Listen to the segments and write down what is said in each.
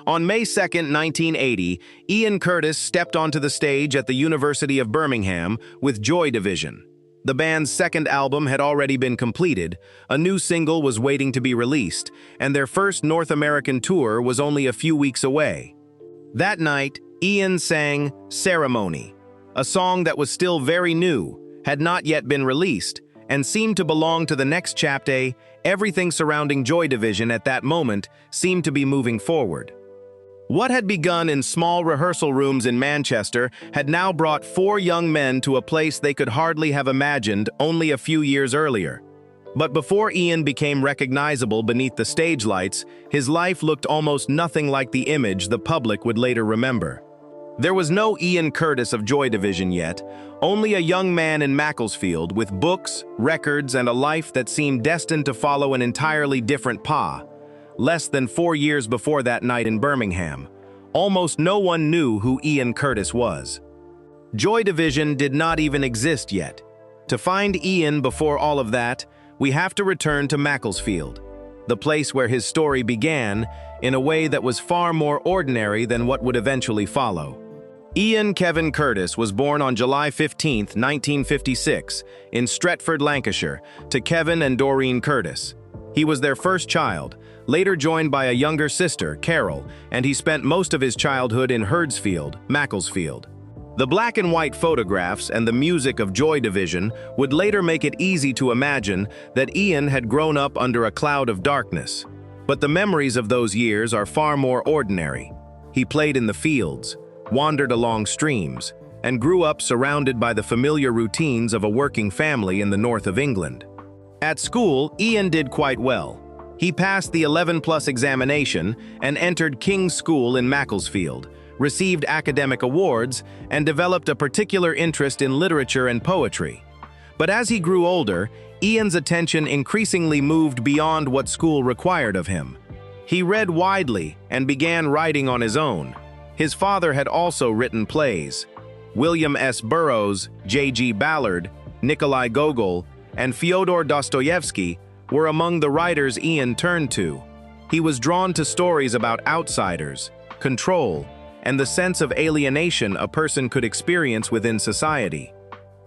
On May 2, 1980, Ian Curtis stepped onto the stage at the University of Birmingham with Joy Division. The band's second album had already been completed, a new single was waiting to be released, and their first North American tour was only a few weeks away. That night, Ian sang "Ceremony," a song that was still very new, had not yet been released, and seemed to belong to the next chapter. Everything surrounding Joy Division at that moment seemed to be moving forward. What had begun in small rehearsal rooms in Manchester had now brought four young men to a place they could hardly have imagined only a few years earlier. But before Ian became recognizable beneath the stage lights, his life looked almost nothing like the image the public would later remember. There was no Ian Curtis of Joy Division yet, only a young man in Macclesfield with books, records, and a life that seemed destined to follow an entirely different path. Less than 4 years before that night in Birmingham, almost no one knew who Ian Curtis was. Joy Division did not even exist yet. To find Ian before all of that, we have to return to Macclesfield, the place where his story began in a way that was far more ordinary than what would eventually follow. Ian Kevin Curtis was born on July 15, 1956, in Stretford, Lancashire, to Kevin and Doreen Curtis. He was their first child, later joined by a younger sister, Carol, and he spent most of his childhood in Herdsfield, Macclesfield. The black and white photographs and the music of Joy Division would later make it easy to imagine that Ian had grown up under a cloud of darkness. But the memories of those years are far more ordinary. He played in the fields, wandered along streams, and grew up surrounded by the familiar routines of a working family in the north of England. At school, Ian did quite well. He passed the 11+ examination and entered King's School in Macclesfield, received academic awards, and developed a particular interest in literature and poetry. But as he grew older, Ian's attention increasingly moved beyond what school required of him. He read widely and began writing on his own. His father had also written plays. William S. Burroughs, J.G. Ballard, Nikolai Gogol, and Fyodor Dostoevsky were among the writers Ian turned to. He was drawn to stories about outsiders, control, and the sense of alienation a person could experience within society.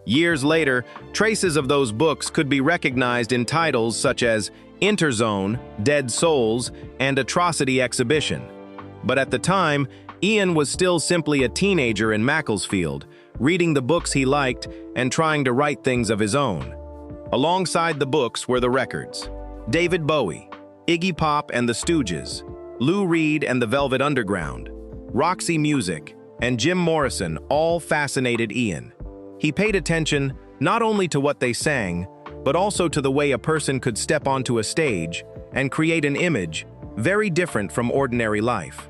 Years later, traces of those books could be recognized in titles such as Interzone, Dead Souls, and Atrocity Exhibition. But at the time, Ian was still simply a teenager in Macclesfield, reading the books he liked and trying to write things of his own. Alongside the books were the records. David Bowie, Iggy Pop and the Stooges, Lou Reed and the Velvet Underground, Roxy Music, and Jim Morrison all fascinated Ian. He paid attention not only to what they sang, but also to the way a person could step onto a stage and create an image very different from ordinary life.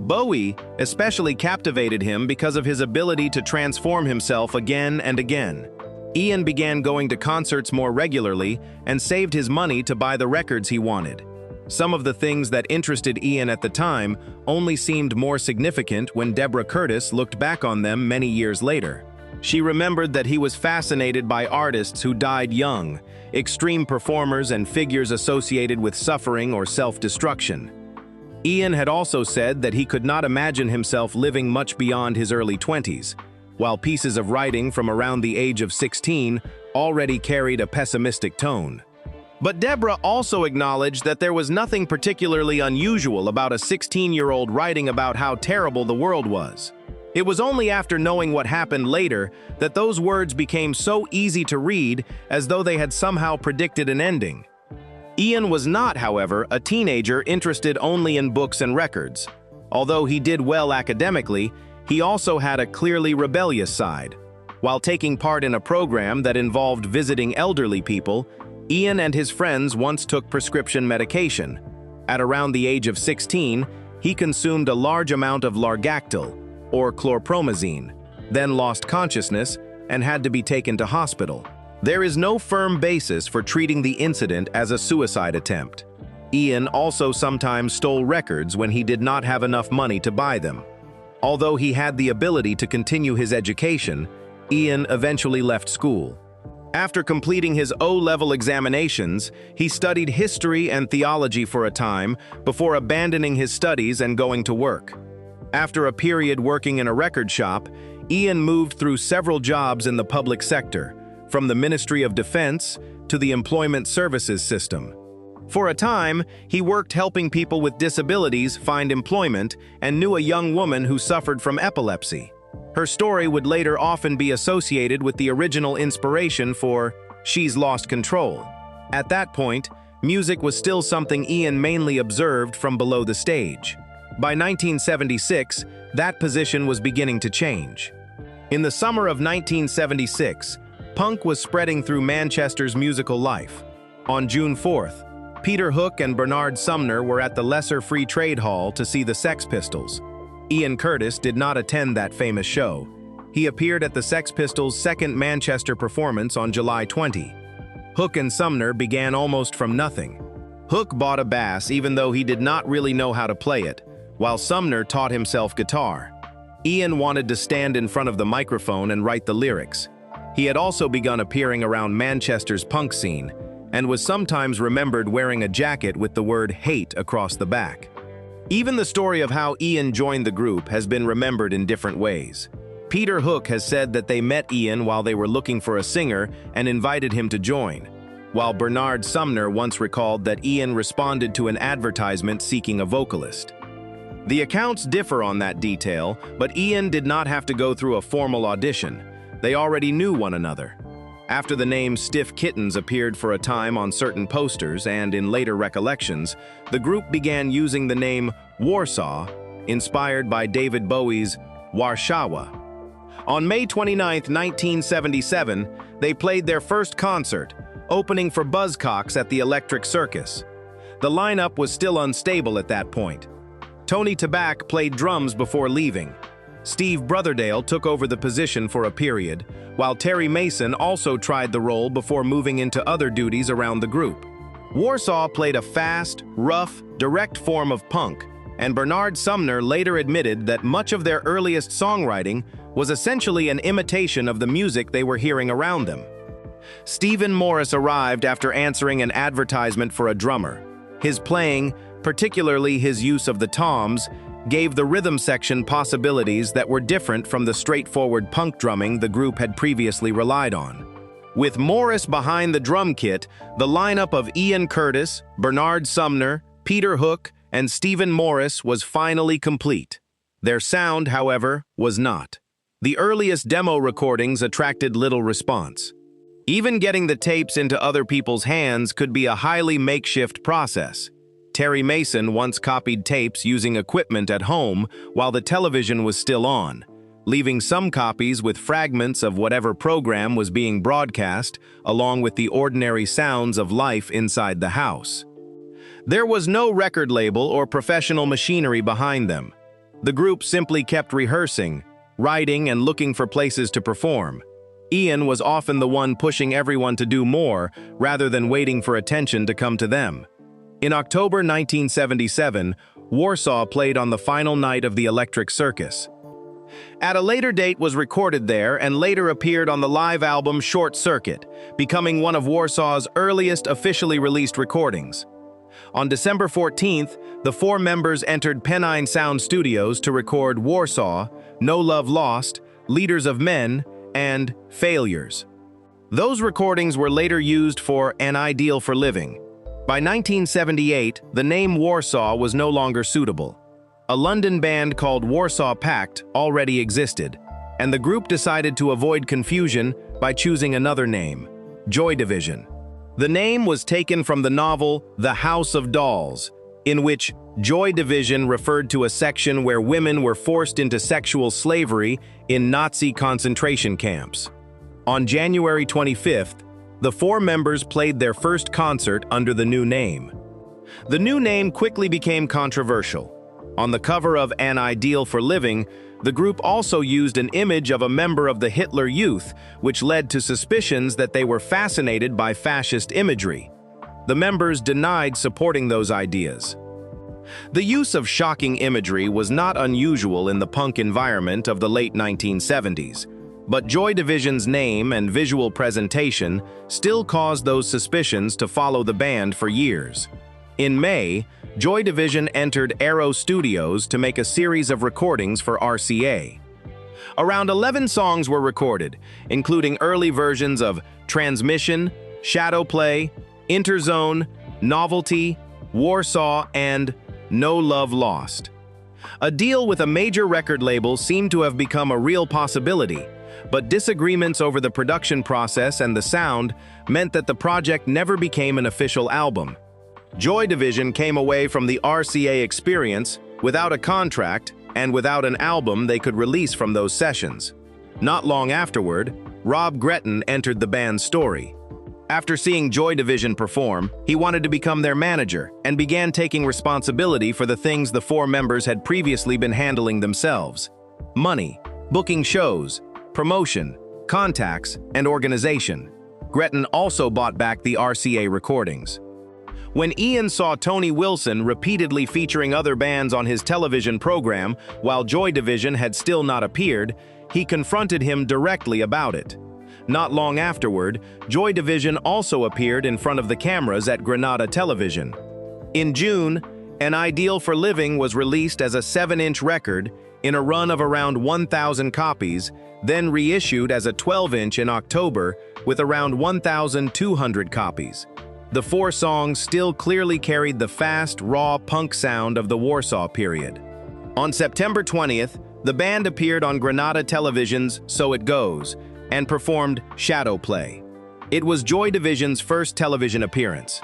Bowie especially captivated him because of his ability to transform himself again and again. Ian began going to concerts more regularly and saved his money to buy the records he wanted. Some of the things that interested Ian at the time only seemed more significant when Deborah Curtis looked back on them many years later. She remembered that he was fascinated by artists who died young, extreme performers and figures associated with suffering or self-destruction. Ian had also said that he could not imagine himself living much beyond his early 20s, while pieces of writing from around the age of 16 already carried a pessimistic tone. But Deborah also acknowledged that there was nothing particularly unusual about a 16-year-old writing about how terrible the world was. It was only after knowing what happened later that those words became so easy to read, as though they had somehow predicted an ending. Ian was not, however, a teenager interested only in books and records. Although he did well academically, he also had a clearly rebellious side. While taking part in a program that involved visiting elderly people, Ian and his friends once took prescription medication. At around the age of 16, he consumed a large amount of Largactil, or chlorpromazine, then lost consciousness and had to be taken to hospital. There is no firm basis for treating the incident as a suicide attempt. Ian also sometimes stole records when he did not have enough money to buy them. Although he had the ability to continue his education, Ian eventually left school. After completing his O-level examinations, he studied history and theology for a time before abandoning his studies and going to work. After a period working in a record shop, Ian moved through several jobs in the public sector, from the Ministry of Defense to the Employment Services System. For a time, he worked helping people with disabilities find employment and knew a young woman who suffered from epilepsy. Her story would later often be associated with the original inspiration for She's Lost Control. At that point, music was still something Ian mainly observed from below the stage. By 1976, that position was beginning to change. In the summer of 1976, punk was spreading through Manchester's musical life. On June 4th, Peter Hook and Bernard Sumner were at the Lesser Free Trade Hall to see the Sex Pistols. Ian Curtis did not attend that famous show. He appeared at the Sex Pistols' second Manchester performance on July 20. Hook and Sumner began almost from nothing. Hook bought a bass even though he did not really know how to play it, while Sumner taught himself guitar. Ian wanted to stand in front of the microphone and write the lyrics. He had also begun appearing around Manchester's punk scene, and was sometimes remembered wearing a jacket with the word hate across the back. Even the story of how Ian joined the group has been remembered in different ways. Peter Hook has said that they met Ian while they were looking for a singer and invited him to join, while Bernard Sumner once recalled that Ian responded to an advertisement seeking a vocalist. The accounts differ on that detail, but Ian did not have to go through a formal audition. They already knew one another. After the name Stiff Kittens appeared for a time on certain posters and in later recollections, the group began using the name Warsaw, inspired by David Bowie's Warszawa. On May 29, 1977, they played their first concert, opening for Buzzcocks at the Electric Circus. The lineup was still unstable at that point. Tony Tabak played drums before leaving. Steve Brotherdale took over the position for a period, while Terry Mason also tried the role before moving into other duties around the group. Warsaw played a fast, rough, direct form of punk, and Bernard Sumner later admitted that much of their earliest songwriting was essentially an imitation of the music they were hearing around them. Stephen Morris arrived after answering an advertisement for a drummer. His playing, particularly his use of the toms, gave the rhythm section possibilities that were different from the straightforward punk drumming the group had previously relied on. With Morris behind the drum kit, the lineup of Ian Curtis, Bernard Sumner, Peter Hook, and Stephen Morris was finally complete. Their sound, however, was not. The earliest demo recordings attracted little response. Even getting the tapes into other people's hands could be a highly makeshift process. Terry Mason once copied tapes using equipment at home while the television was still on, leaving some copies with fragments of whatever program was being broadcast, along with the ordinary sounds of life inside the house. There was no record label or professional machinery behind them. The group simply kept rehearsing, writing, and looking for places to perform. Ian was often the one pushing everyone to do more, rather than waiting for attention to come to them. In October 1977, Warsaw played on the final night of the Electric Circus. At a later date was recorded there and later appeared on the live album Short Circuit, becoming one of Warsaw's earliest officially released recordings. On December 14th, the four members entered Pennine Sound Studios to record Warsaw, No Love Lost, Leaders of Men, and Failures. Those recordings were later used for An Ideal for Living. By 1978, the name Warsaw was no longer suitable. A London band called Warsaw Pact already existed, and the group decided to avoid confusion by choosing another name, Joy Division. The name was taken from the novel The House of Dolls, in which Joy Division referred to a section where women were forced into sexual slavery in Nazi concentration camps. On January 25th, the four members played their first concert under the new name. The new name quickly became controversial. On the cover of An Ideal for Living, the group also used an image of a member of the Hitler Youth, which led to suspicions that they were fascinated by fascist imagery. The members denied supporting those ideas. The use of shocking imagery was not unusual in the punk environment of the late 1970s. But Joy Division's name and visual presentation still caused those suspicions to follow the band for years. In May, Joy Division entered Arrow Studios to make a series of recordings for RCA. Around 11 songs were recorded, including early versions of Transmission, Shadow Play, Interzone, Novelty, Warsaw, and No Love Lost. A deal with a major record label seemed to have become a real possibility, but disagreements over the production process and the sound meant that the project never became an official album. Joy Division came away from the RCA experience without a contract and without an album they could release from those sessions. Not long afterward, Rob Gretton entered the band's story. After seeing Joy Division perform, he wanted to become their manager and began taking responsibility for the things the four members had previously been handling themselves: money, booking shows, promotion, contacts, and organization. Gretton also bought back the RCA recordings. When Ian saw Tony Wilson repeatedly featuring other bands on his television program while Joy Division had still not appeared, he confronted him directly about it. Not long afterward, Joy Division also appeared in front of the cameras at Granada Television. In June, An Ideal for Living was released as a 7-inch record in a run of around 1,000 copies, then reissued as a 12-inch in October with around 1,200 copies. The four songs still clearly carried the fast, raw punk sound of the Warsaw period. On September 20th, the band appeared on Granada Television's So It Goes and performed Shadow Play. It was Joy Division's first television appearance.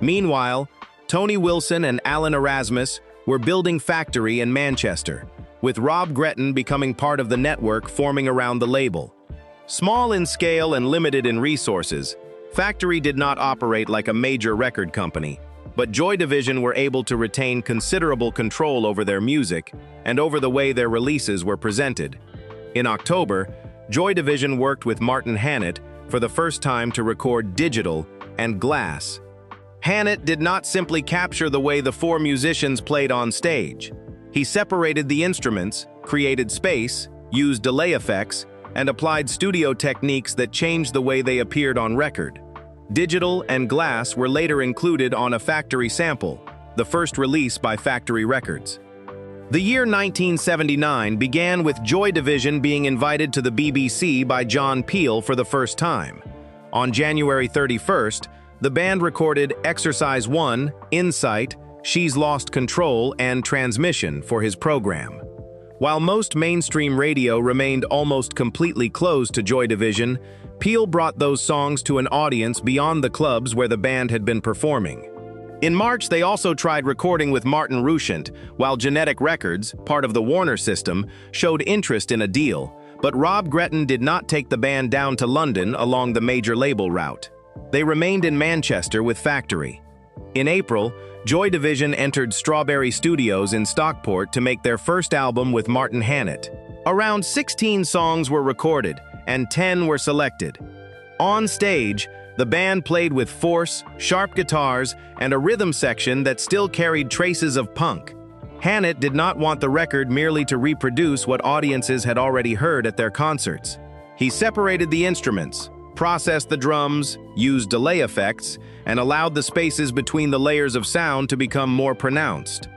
Meanwhile, Tony Wilson and Alan Erasmus were building Factory in Manchester, with Rob Gretton becoming part of the network forming around the label. Small in scale and limited in resources, Factory did not operate like a major record company, but Joy Division were able to retain considerable control over their music and over the way their releases were presented. In October, Joy Division worked with Martin Hannett for the first time to record Digital and Glass. Hannett did not simply capture the way the four musicians played on stage. He separated the instruments, created space, used delay effects, and applied studio techniques that changed the way they appeared on record. Digital and Glass were later included on a Factory sample, the first release by Factory Records. The year 1979 began with Joy Division being invited to the BBC by John Peel for the first time. On January 31st, the band recorded Exercise 1, Insight, She's Lost Control, and Transmission for his program. While most mainstream radio remained almost completely closed to Joy Division, Peel brought those songs to an audience beyond the clubs where the band had been performing. In March, they also tried recording with Martin Rushent, while Genetic Records, part of the Warner system, showed interest in a deal, but Rob Gretton did not take the band down to London along the major label route. They remained in Manchester with Factory. In April, Joy Division entered Strawberry Studios in Stockport to make their first album with Martin Hannett. Around 16 songs were recorded, and 10 were selected. On stage, the band played with force, sharp guitars, and a rhythm section that still carried traces of punk. Hannett did not want the record merely to reproduce what audiences had already heard at their concerts. He separated the instruments, processed the drums, used delay effects, and allowed the spaces between the layers of sound to become more pronounced.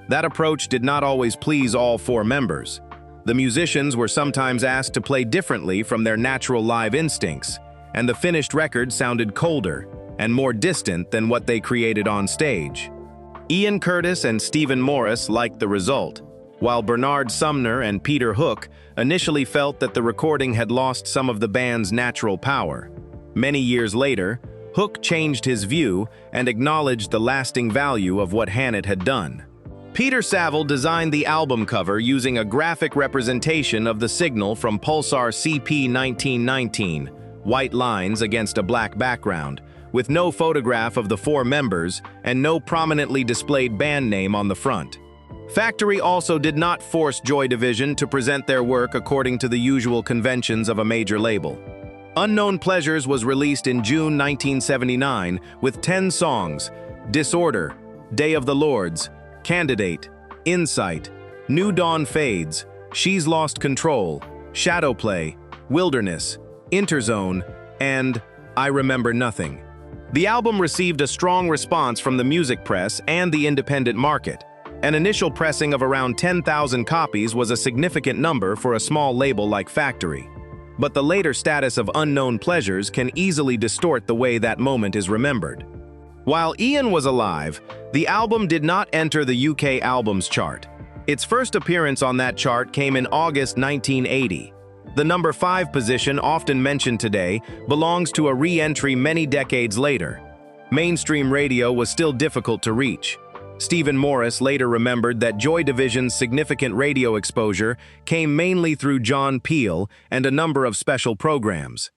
That approach did not always please all four members. The musicians were sometimes asked to play differently from their natural live instincts, and the finished record sounded colder and more distant than what they created on stage. Ian Curtis and Stephen Morris liked the result, while Bernard Sumner and Peter Hook initially felt that the recording had lost some of the band's natural power. Many years later, Hook changed his view and acknowledged the lasting value of what Hannett had done. Peter Saville designed the album cover using a graphic representation of the signal from Pulsar CP1919, white lines against a black background, with no photograph of the four members and no prominently displayed band name on the front. Factory also did not force Joy Division to present their work according to the usual conventions of a major label. Unknown Pleasures was released in June 1979 with 10 songs: Disorder, Day of the Lords, Candidate, Insight, New Dawn Fades, She's Lost Control, Shadow Play, Wilderness, Interzone, and I Remember Nothing. The album received a strong response from the music press and the independent market. An initial pressing of around 10,000 copies was a significant number for a small label like Factory. But the later status of Unknown Pleasures can easily distort the way that moment is remembered. While Ian was alive, the album did not enter the UK Albums Chart. Its first appearance on that chart came in August 1980. The number 5 position, often mentioned today, belongs to a re-entry many decades later. Mainstream radio was still difficult to reach. Stephen Morris later remembered that Joy Division's significant radio exposure came mainly through John Peel and a number of special programs.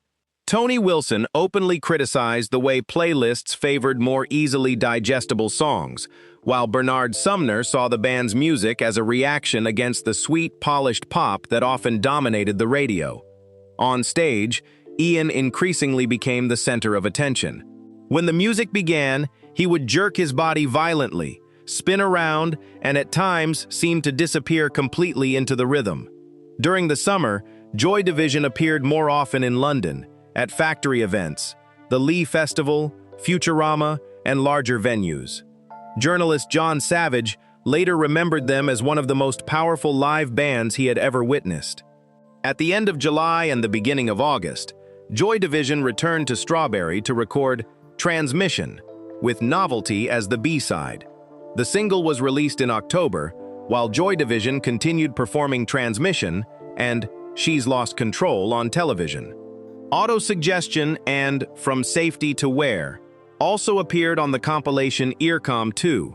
Tony Wilson openly criticized the way playlists favored more easily digestible songs, while Bernard Sumner saw the band's music as a reaction against the sweet, polished pop that often dominated the radio. On stage, Ian increasingly became the center of attention. When the music began, he would jerk his body violently, spin around, and at times seemed to disappear completely into the rhythm. During the summer, Joy Division appeared more often in London, at factory events, the Lee Festival, Futurama, and larger venues. Journalist John Savage later remembered them as one of the most powerful live bands he had ever witnessed. At the end of July and the beginning of August, Joy Division returned to Strawberry to record Transmission, with Novelty as the B-side. The single was released in October, while Joy Division continued performing Transmission and She's Lost Control on television. Autosuggestion and From Safety to Where also appeared on the compilation Earcom 2.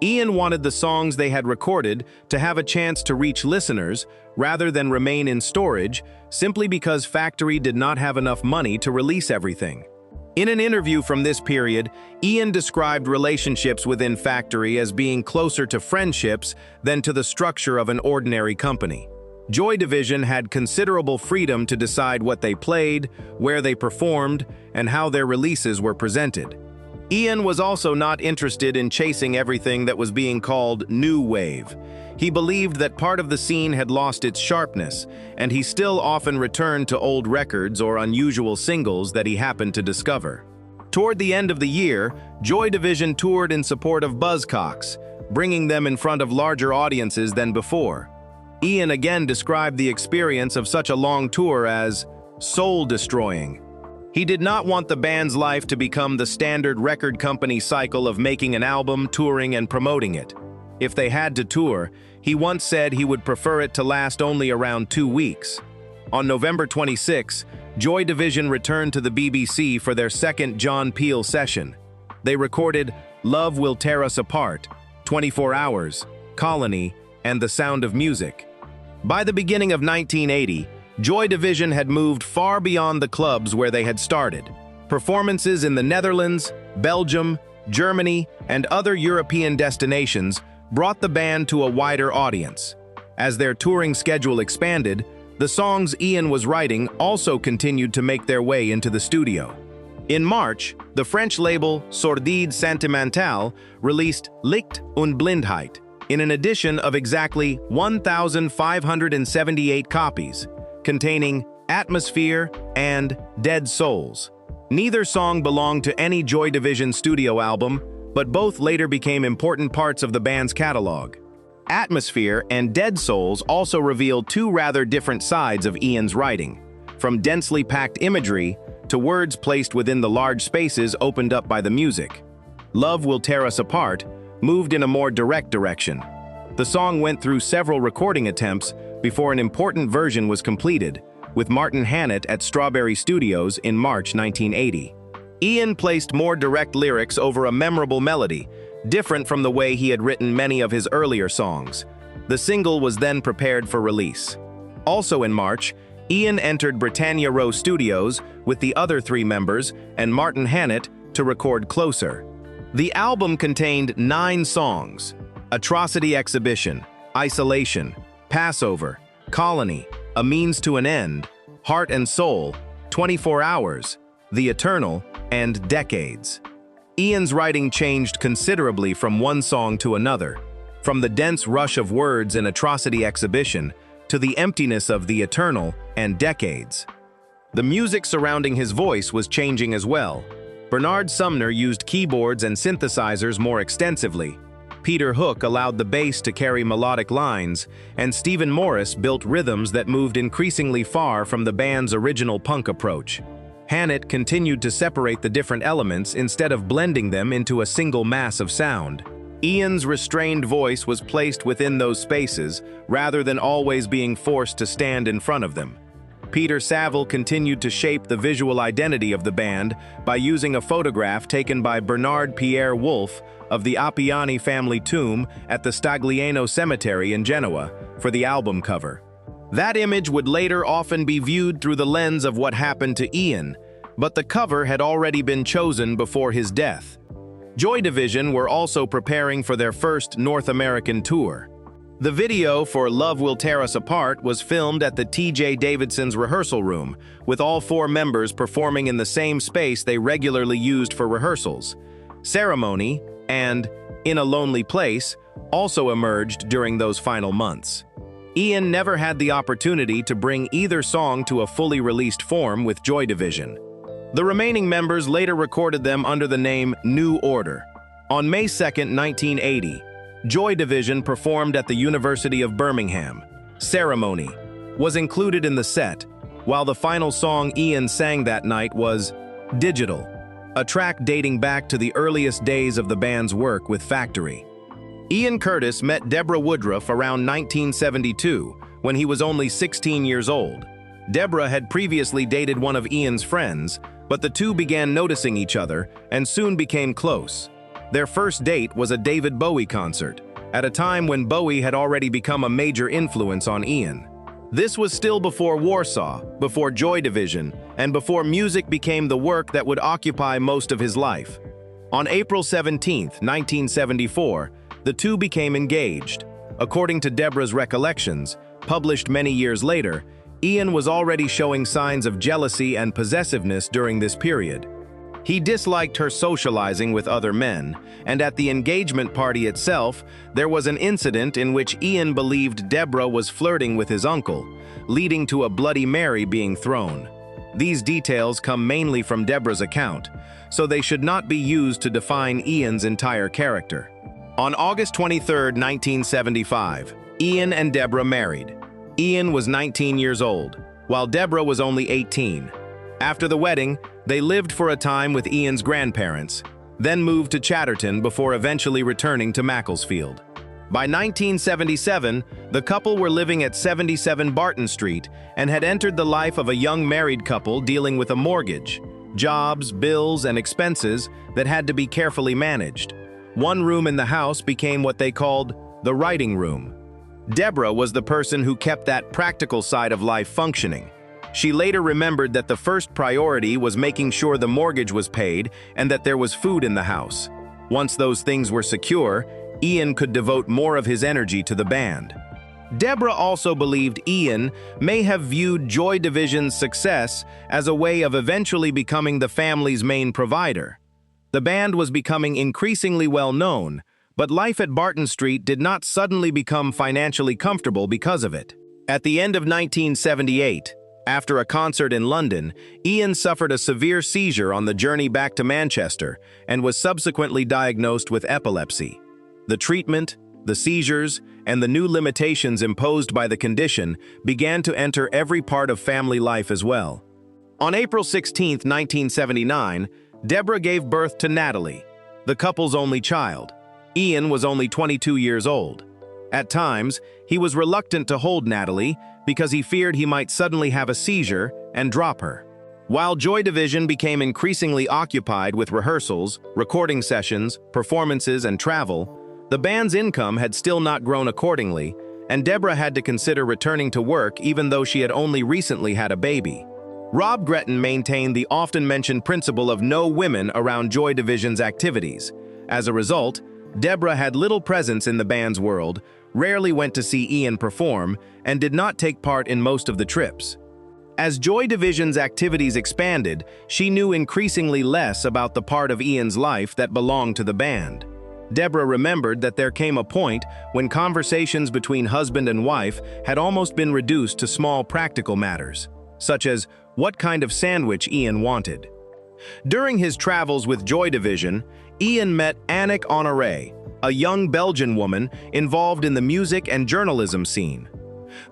Ian wanted the songs they had recorded to have a chance to reach listeners rather than remain in storage simply because Factory did not have enough money to release everything. In an interview from this period, Ian described relationships within Factory as being closer to friendships than to the structure of an ordinary company. Joy Division had considerable freedom to decide what they played, where they performed, and how their releases were presented. Ian was also not interested in chasing everything that was being called new wave. He believed that part of the scene had lost its sharpness, and he still often returned to old records or unusual singles that he happened to discover. Toward the end of the year, Joy Division toured in support of Buzzcocks, bringing them in front of larger audiences than before. Ian again described the experience of such a long tour as soul-destroying. He did not want the band's life to become the standard record company cycle of making an album, touring, and promoting it. If they had to tour, he once said he would prefer it to last only around 2 weeks. On November 26, Joy Division returned to the BBC for their second John Peel session. They recorded Love Will Tear Us Apart, 24 Hours, Colony, and The Sound of Music. By the beginning of 1980, Joy Division had moved far beyond the clubs where they had started. Performances in the Netherlands, Belgium, Germany, and other European destinations brought the band to a wider audience. As their touring schedule expanded, the songs Ian was writing also continued to make their way into the studio. In March, the French label Sordide Sentimentale released Licht und Blindheit in an edition of exactly 1,578 copies, containing Atmosphere and Dead Souls. Neither song belonged to any Joy Division studio album, but both later became important parts of the band's catalog. Atmosphere and Dead Souls also revealed two rather different sides of Ian's writing, from densely packed imagery to words placed within the large spaces opened up by the music. Love Will Tear Us Apart moved in a more direct direction. The song went through several recording attempts before an important version was completed, with Martin Hannett at Strawberry Studios in March 1980. Ian placed more direct lyrics over a memorable melody, different from the way he had written many of his earlier songs. The single was then prepared for release. Also in March, Ian entered Britannia Row Studios with the other 3 members and Martin Hannett to record Closer. The album contained 9 songs: Atrocity Exhibition, Isolation, Passover, Colony, A Means to an End, Heart and Soul, 24 Hours, The Eternal, and Decades. Ian's writing changed considerably from one song to another. From the dense rush of words in Atrocity Exhibition to the emptiness of the eternal and decades. The music surrounding his voice was changing as well. Bernard Sumner used keyboards and synthesizers more extensively. Peter Hook allowed the bass to carry melodic lines, and Stephen Morris built rhythms that moved increasingly far from the band's original punk approach. Hannett continued to separate the different elements instead of blending them into a single mass of sound. Ian's restrained voice was placed within those spaces, rather than always being forced to stand in front of them. Peter Saville continued to shape the visual identity of the band by using a photograph taken by Bernard Pierre Wolfe of the Appiani family tomb at the Stagliano Cemetery in Genoa for the album cover. That image would later often be viewed through the lens of what happened to Ian, but the cover had already been chosen before his death. Joy Division were also preparing for their first North American tour. The video for Love Will Tear Us Apart was filmed at the T.J. Davidson's rehearsal room, with all 4 members performing in the same space they regularly used for rehearsals. Ceremony and In a Lonely Place also emerged during those final months. Ian never had the opportunity to bring either song to a fully released form with Joy Division. The remaining members later recorded them under the name New Order. On May 2, 1980, Joy Division performed at the University of Birmingham. Ceremony was included in the set, while the final song Ian sang that night was Digital, a track dating back to the earliest days of the band's work with Factory. Ian Curtis met Deborah Woodruff around 1972, when he was only 16 years old. Deborah had previously dated one of Ian's friends, but the two began noticing each other and soon became close. Their first date was a David Bowie concert, at a time when Bowie had already become a major influence on Ian. This was still before Warsaw, before Joy Division, and before music became the work that would occupy most of his life. On April 17, 1974, the two became engaged. According to Deborah's recollections, published many years later, Ian was already showing signs of jealousy and possessiveness during this period. He disliked her socializing with other men, and at the engagement party itself, there was an incident in which Ian believed Deborah was flirting with his uncle, leading to a Bloody Mary being thrown. These details come mainly from Deborah's account, so they should not be used to define Ian's entire character. On August 23, 1975, Ian and Deborah married. Ian was 19 years old, while Deborah was only 18. After the wedding, they lived for a time with Ian's grandparents, then moved to Chatterton before eventually returning to Macclesfield. By 1977, the couple were living at 77 Barton Street and had entered the life of a young married couple dealing with a mortgage, jobs, bills, and expenses that had to be carefully managed. One room in the house became what they called the writing room. Deborah was the person who kept that practical side of life functioning. She later remembered that the first priority was making sure the mortgage was paid and that there was food in the house. Once those things were secure, Ian could devote more of his energy to the band. Deborah also believed Ian may have viewed Joy Division's success as a way of eventually becoming the family's main provider. The band was becoming increasingly well known, but life at Barton Street did not suddenly become financially comfortable because of it. At the end of 1978, after a concert in London, Ian suffered a severe seizure on the journey back to Manchester and was subsequently diagnosed with epilepsy. The treatment, the seizures, and the new limitations imposed by the condition began to enter every part of family life as well. On April 16, 1979, Deborah gave birth to Natalie, the couple's only child. Ian was only 22 years old. At times, he was reluctant to hold Natalie because he feared he might suddenly have a seizure and drop her. While Joy Division became increasingly occupied with rehearsals, recording sessions, performances, and travel, the band's income had still not grown accordingly, and Deborah had to consider returning to work even though she had only recently had a baby. Rob Gretton maintained the often-mentioned principle of no women around Joy Division's activities. As a result, Deborah had little presence in the band's world, rarely went to see Ian perform, and did not take part in most of the trips. As Joy Division's activities expanded, she knew increasingly less about the part of Ian's life that belonged to the band. Deborah remembered that there came a point when conversations between husband and wife had almost been reduced to small practical matters, such as what kind of sandwich Ian wanted. During his travels with Joy Division, Ian met Annick Honoré, a young Belgian woman involved in the music and journalism scene.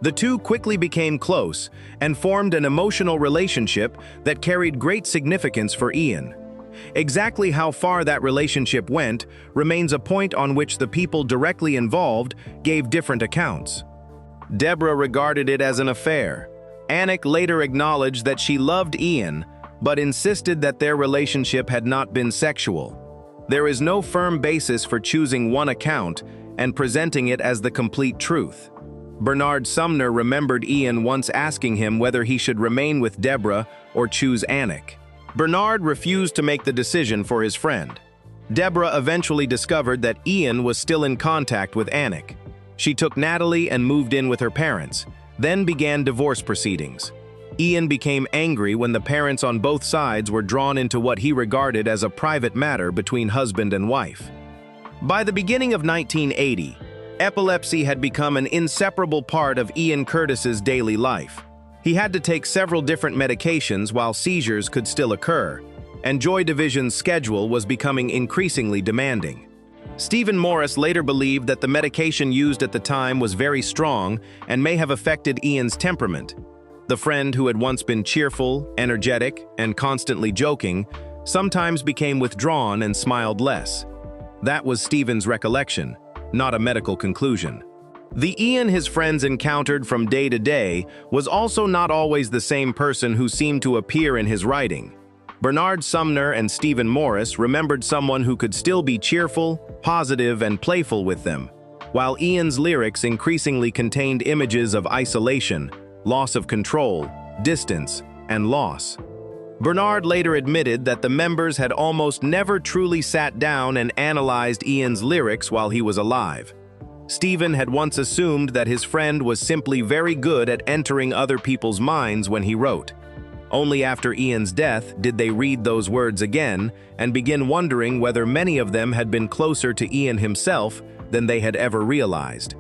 The two quickly became close and formed an emotional relationship that carried great significance for Ian. Exactly how far that relationship went remains a point on which the people directly involved gave different accounts. Deborah regarded it as an affair. Annick later acknowledged that she loved Ian, but insisted that their relationship had not been sexual. There is no firm basis for choosing one account and presenting it as the complete truth. Bernard Sumner remembered Ian once asking him whether he should remain with Deborah or choose Annick. Bernard refused to make the decision for his friend. Deborah eventually discovered that Ian was still in contact with Annick. She took Natalie and moved in with her parents, then began divorce proceedings. Ian became angry when the parents on both sides were drawn into what he regarded as a private matter between husband and wife. By the beginning of 1980, epilepsy had become an inseparable part of Ian Curtis's daily life. He had to take several different medications while seizures could still occur, and Joy Division's schedule was becoming increasingly demanding. Stephen Morris later believed that the medication used at the time was very strong and may have affected Ian's temperament. The friend who had once been cheerful, energetic, and constantly joking sometimes became withdrawn and smiled less. That was Stephen's recollection, not a medical conclusion. The Ian his friends encountered from day to day was also not always the same person who seemed to appear in his writing. Bernard Sumner and Stephen Morris remembered someone who could still be cheerful, positive, and playful with them, while Ian's lyrics increasingly contained images of isolation, loss of control, distance, and loss. Bernard later admitted that the members had almost never truly sat down and analyzed Ian's lyrics while he was alive. Stephen had once assumed that his friend was simply very good at entering other people's minds when he wrote. Only after Ian's death did they read those words again and begin wondering whether many of them had been closer to Ian himself than they had ever realized.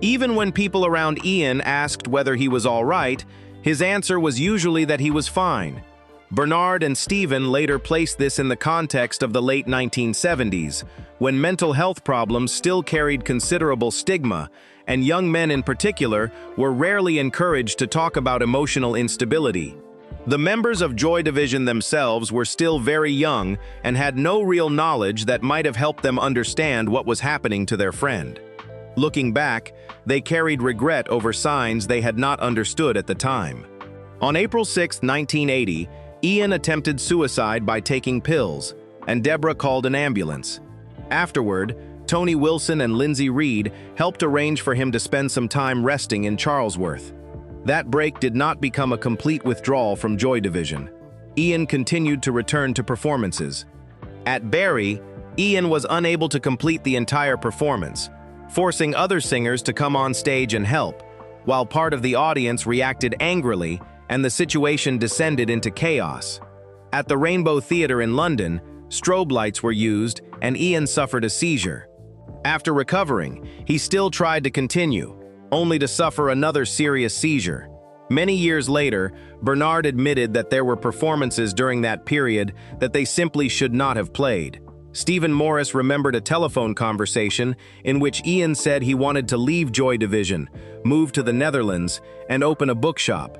Even when people around Ian asked whether he was all right, his answer was usually that he was fine. Bernard and Stephen later placed this in the context of the late 1970s, when mental health problems still carried considerable stigma, and young men in particular were rarely encouraged to talk about emotional instability. The members of Joy Division themselves were still very young and had no real knowledge that might have helped them understand what was happening to their friend. Looking back, they carried regret over signs they had not understood at the time. On April 6, 1980, Ian attempted suicide by taking pills, and Deborah called an ambulance. Afterward, Tony Wilson and Lindsay Reed helped arrange for him to spend some time resting in Charlesworth. That break did not become a complete withdrawal from Joy Division. Ian continued to return to performances. At Barry, Ian was unable to complete the entire performance, forcing other singers to come on stage and help, while part of the audience reacted angrily and the situation descended into chaos. At the Rainbow Theatre in London, strobe lights were used and Ian suffered a seizure. After recovering, he still tried to continue, only to suffer another serious seizure. Many years later, Bernard admitted that there were performances during that period that they simply should not have played. Stephen Morris remembered a telephone conversation in which Ian said he wanted to leave Joy Division, move to the Netherlands, and open a bookshop.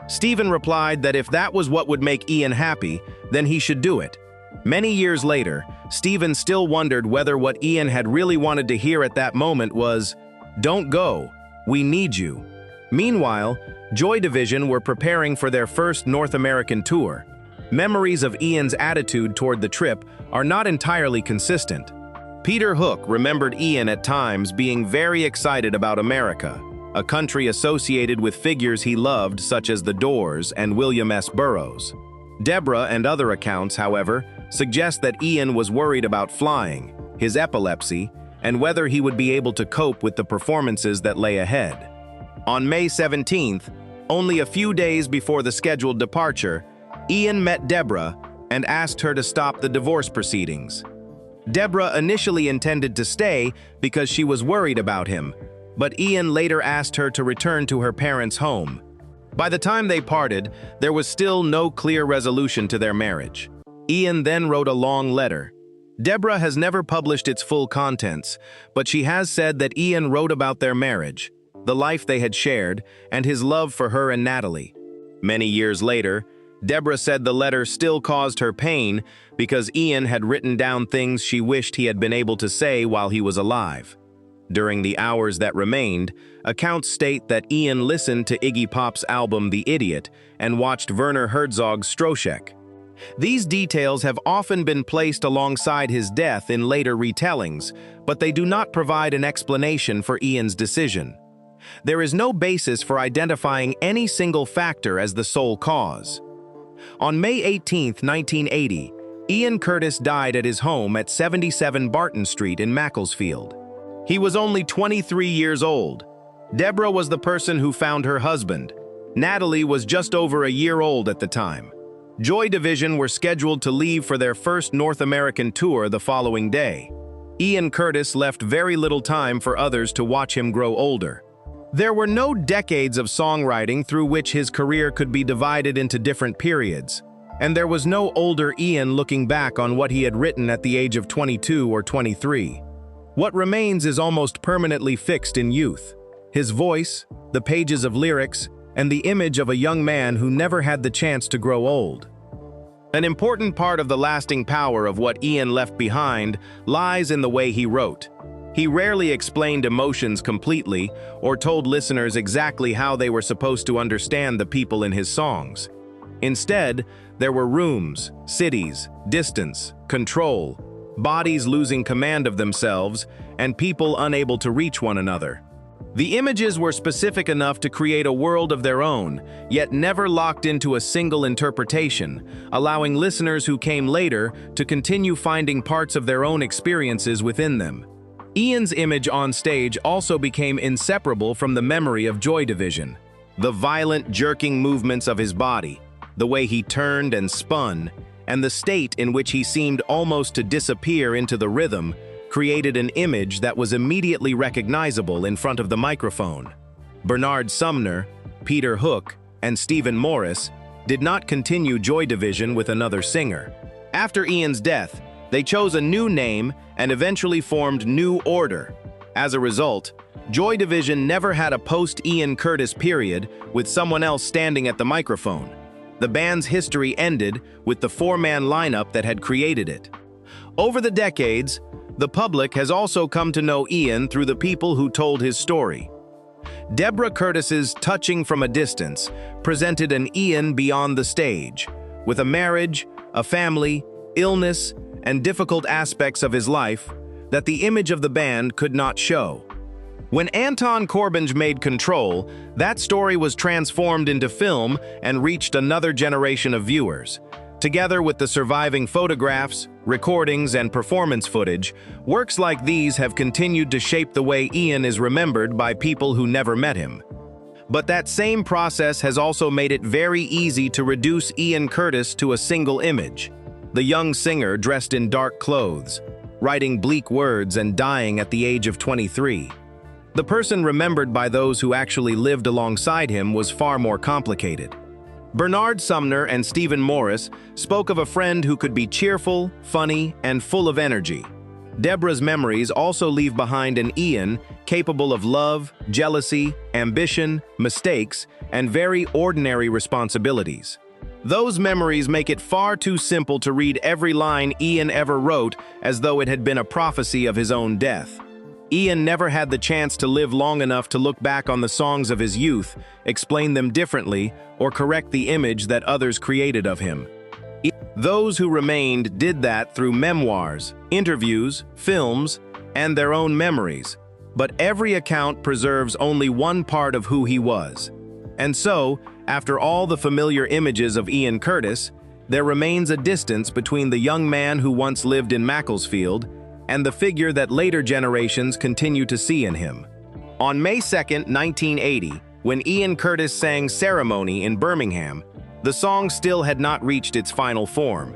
Stephen replied that if that was what would make Ian happy, then he should do it. Many years later, Stephen still wondered whether what Ian had really wanted to hear at that moment was, "Don't go, we need you." Meanwhile, Joy Division were preparing for their first North American tour. Memories of Ian's attitude toward the trip are not entirely consistent. Peter Hook remembered Ian at times being very excited about America, a country associated with figures he loved such as the Doors and William S. Burroughs. Deborah and other accounts, however, suggest that Ian was worried about flying, his epilepsy, and whether he would be able to cope with the performances that lay ahead. On May 17th, only a few days before the scheduled departure, Ian met Deborah and asked her to stop the divorce proceedings. Deborah initially intended to stay because she was worried about him, but Ian later asked her to return to her parents' home. By the time they parted, there was still no clear resolution to their marriage. Ian then wrote a long letter. Deborah has never published its full contents, but she has said that Ian wrote about their marriage, the life they had shared, and his love for her and Natalie. Many years later, Deborah said the letter still caused her pain because Ian had written down things she wished he had been able to say while he was alive. During the hours that remained, accounts state that Ian listened to Iggy Pop's album The Idiot and watched Werner Herzog's Stroszek. These details have often been placed alongside his death in later retellings, but they do not provide an explanation for Ian's decision. There is no basis for identifying any single factor as the sole cause. On May 18, 1980, Ian Curtis died at his home at 77 Barton Street in Macclesfield. He was only 23 years old. Deborah was the person who found her husband. Natalie was just over a year old at the time. Joy Division were scheduled to leave for their first North American tour the following day. Ian Curtis left very little time for others to watch him grow older. There were no decades of songwriting through which his career could be divided into different periods, and there was no older Ian looking back on what he had written at the age of 22 or 23. What remains is almost permanently fixed in youth: his voice, the pages of lyrics, and the image of a young man who never had the chance to grow old. An important part of the lasting power of what Ian left behind lies in the way he wrote. He rarely explained emotions completely or told listeners exactly how they were supposed to understand the people in his songs. Instead, there were rooms, cities, distance, control, bodies losing command of themselves, and people unable to reach one another. The images were specific enough to create a world of their own, yet never locked into a single interpretation, allowing listeners who came later to continue finding parts of their own experiences within them. Ian's image on stage also became inseparable from the memory of Joy Division. The violent, jerking movements of his body, the way he turned and spun, and the state in which he seemed almost to disappear into the rhythm created an image that was immediately recognizable in front of the microphone. Bernard Sumner, Peter Hook, and Stephen Morris did not continue Joy Division with another singer. After Ian's death, they chose a new name and eventually formed New Order. As a result, Joy Division never had a post-Ian Curtis period with someone else standing at the microphone. The band's history ended with the four-man lineup that had created it. Over the decades, the public has also come to know Ian through the people who told his story. Deborah Curtis's Touching from a Distance presented an Ian beyond the stage, with a marriage, a family, illness, and difficult aspects of his life that the image of the band could not show. When Anton Corbijn made Control, that story was transformed into film and reached another generation of viewers. Together with the surviving photographs, recordings, and performance footage, works like these have continued to shape the way Ian is remembered by people who never met him. But that same process has also made it very easy to reduce Ian Curtis to a single image: the young singer dressed in dark clothes, writing bleak words and dying at the age of 23. The person remembered by those who actually lived alongside him was far more complicated. Bernard Sumner and Stephen Morris spoke of a friend who could be cheerful, funny, and full of energy. Deborah's memories also leave behind an Ian capable of love, jealousy, ambition, mistakes, and very ordinary responsibilities. Those memories make it far too simple to read every line Ian ever wrote as though it had been a prophecy of his own death. Ian never had the chance to live long enough to look back on the songs of his youth, explain them differently, or correct the image that others created of him. Those who remained did that through memoirs, interviews, films, and their own memories, but every account preserves only one part of who he was. And so, after all the familiar images of Ian Curtis, there remains a distance between the young man who once lived in Macclesfield and the figure that later generations continue to see in him. On May 2, 1980, when Ian Curtis sang Ceremony in Birmingham, the song still had not reached its final form.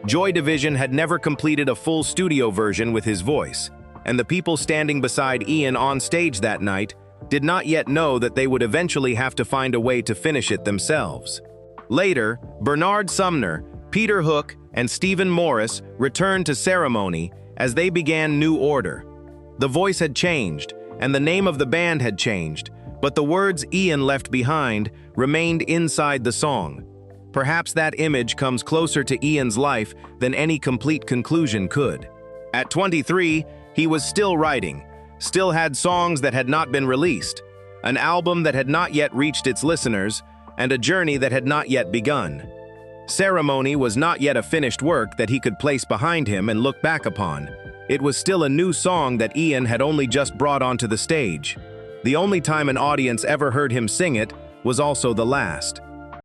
Joy Division had never completed a full studio version with his voice, and the people standing beside Ian on stage that night did not yet know that they would eventually have to find a way to finish it themselves. Later, Bernard Sumner, Peter Hook, and Stephen Morris returned to Ceremony as they began New Order. The voice had changed, and the name of the band had changed, but the words Ian left behind remained inside the song. Perhaps that image comes closer to Ian's life than any complete conclusion could. At 23, he was still writing, still had songs that had not been released, an album that had not yet reached its listeners, and a journey that had not yet begun. Ceremony was not yet a finished work that he could place behind him and look back upon. It was still a new song that Ian had only just brought onto the stage. The only time an audience ever heard him sing it was also the last.